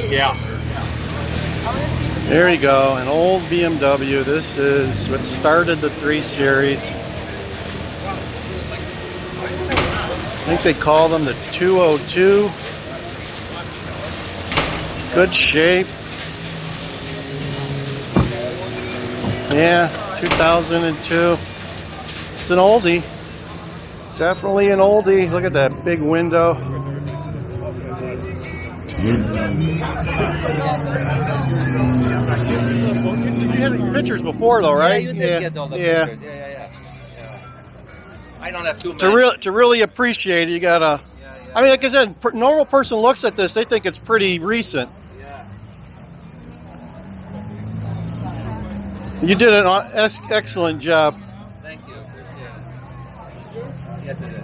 Yeah. There you go, an old BMW. This is what started the 3 Series. I think they call them the 202. Good shape. Yeah, 2002. It's an oldie. Definitely an oldie. Look at that big window. You had pictures before though, right? Yeah, you did get all the pictures. Yeah. I don't have too many. To really appreciate it, you gotta. I mean, like I said, normal person looks at this, they think it's pretty recent. Yeah. You did an excellent job. Thank you. Appreciate it.